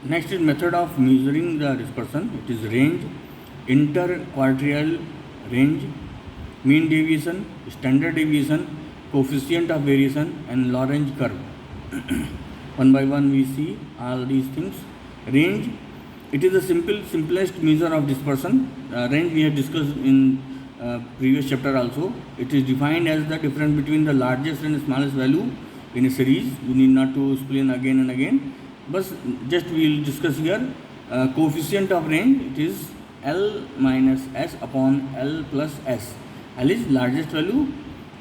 Next is method of measuring the dispersion. It is range, interquartile range, mean deviation, standard deviation, coefficient of variation, and Lorentz curve. One by one we see all these things. Range, it is the simplest measure of dispersion. Range we have discussed in previous chapter also. It is defined as the difference between the largest and smallest value in a series. We need not to explain again and again, but just we will discuss here. Coefficient of range, it is L minus S upon L plus S. L is largest value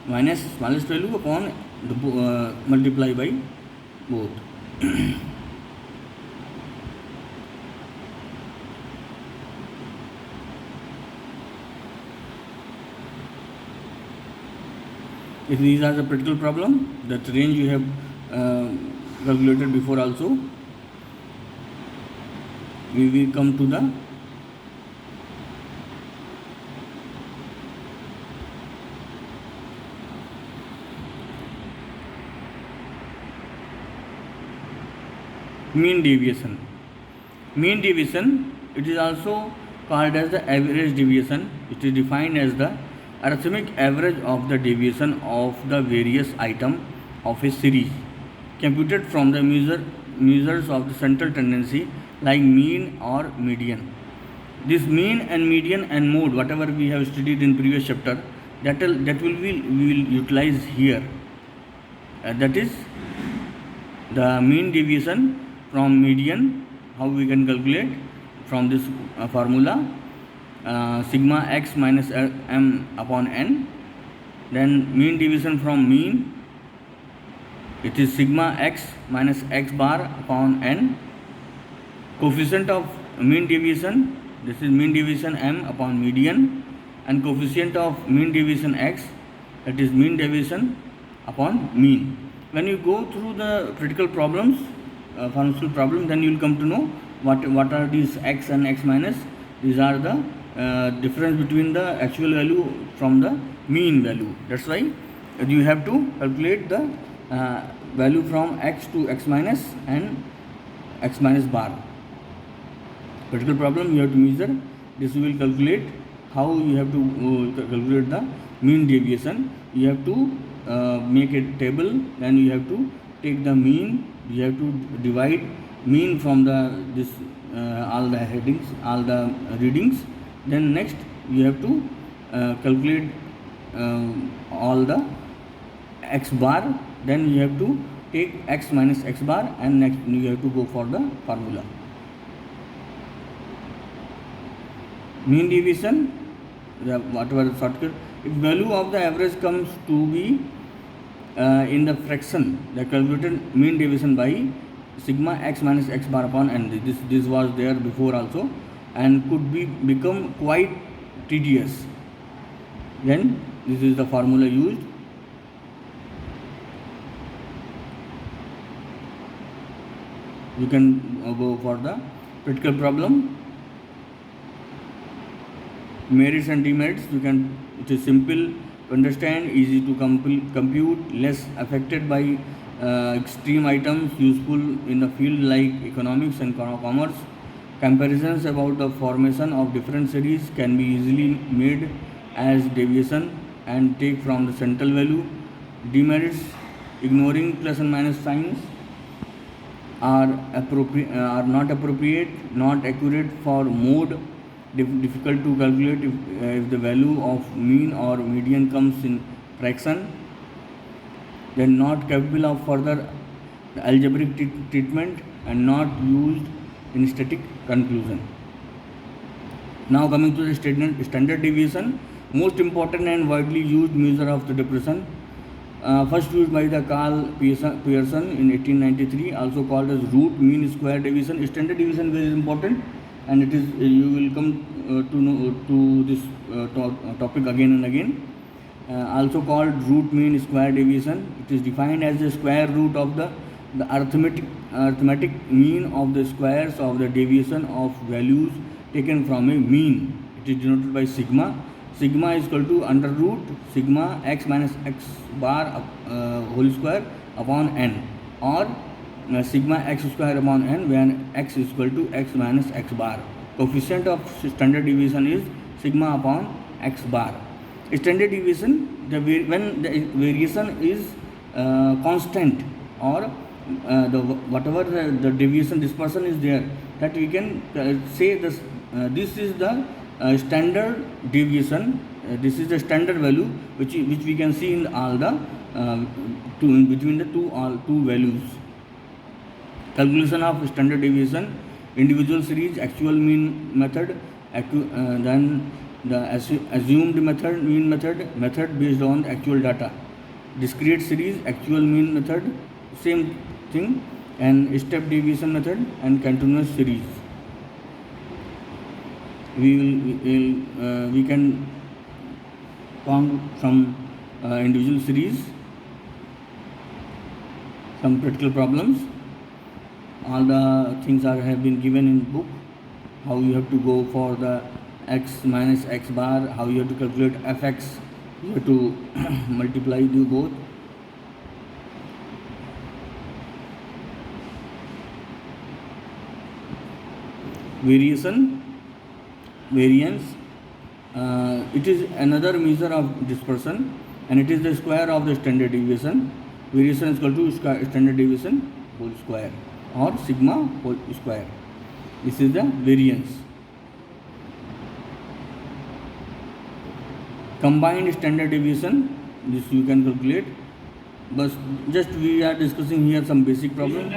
minus smallest value upon the multiply by both. If these are the practical problem, that range you have calculated before also. We will come to the mean deviation. Mean deviation, it is also called as the average deviation. It is defined as the arithmetic average of the deviation of the various item of a series, computed from the measures of the central tendency like mean or median. This mean and median and mode, whatever we have studied in previous chapter, that will we will utilize here. That is the mean deviation from median. How we can calculate from this formula, sigma x minus m upon n. Then mean deviation from mean, it is sigma x minus x bar upon n. Coefficient of mean deviation, this is mean deviation m upon median, and coefficient of mean deviation x, that is mean deviation upon mean. When you go through the critical problems, pharmaceutical problem, then you will come to know what are these x and x minus. These are the difference between the actual value from the mean value. That's why you have to calculate the value from x to x minus and x minus bar. Particular problem you have to measure. This will calculate how you have to calculate the mean deviation. You have to make a table, then you have to take the mean. You have to divide mean from the this all the headings, all the readings. Then next you have to calculate all the x bar. Then you have to take x minus x bar, and next you have to go for the formula. Mean deviation, whatever shortcut, if value of the average comes to be in the fraction, the calculated mean deviation by sigma x minus x bar upon n. This was there before also, and could become quite tedious. Then this is the formula used. You can go for the practical problem. Merits and demerits, it is simple to understand, easy to compute, less affected by extreme items, useful in the field like economics and commerce. Comparisons about the formation of different series can be easily made as deviation and take from the central value. Demerits, ignoring plus and minus signs, are not appropriate, not accurate for mode, difficult to calculate if the value of mean or median comes in fraction, then not capable of further algebraic treatment, and not used in static conclusion. Now coming to the standard deviation, most important and widely used measure of the depression, first used by the Carl Pearson in 1893, also called as root mean square deviation. Standard deviation very important, and it is you will come to know to this topic again and again. Also called root mean square deviation. It is defined as the square root of the arithmetic mean of the squares of the deviation of values taken from a mean. It is denoted by sigma. Sigma is equal to under root sigma x minus x bar whole square upon n, or sigma x square upon n when x is equal to x minus x bar. Coefficient of standard deviation is sigma upon x bar. Standard deviation, when the variation is constant, or whatever the deviation dispersion is there, that we can say this is the standard deviation. This is the standard value which we can see in all the between the two values. Calculation of standard deviation: individual series, actual mean method, then the assumed method, mean method based on actual data. Discrete series, actual mean method, same thing, and step deviation method, and continuous series. We can count some individual series, some practical problems. All the things have been given in book. How you have to go for the x minus x bar, how you have to calculate fx, you have to multiply do both. Variance, it is another measure of dispersion, and it is the square of the standard deviation. Variation is equal to standard deviation whole square, or sigma whole square. This is the variance. Combined standard deviation, this you can calculate, but just we are discussing here some basic problem.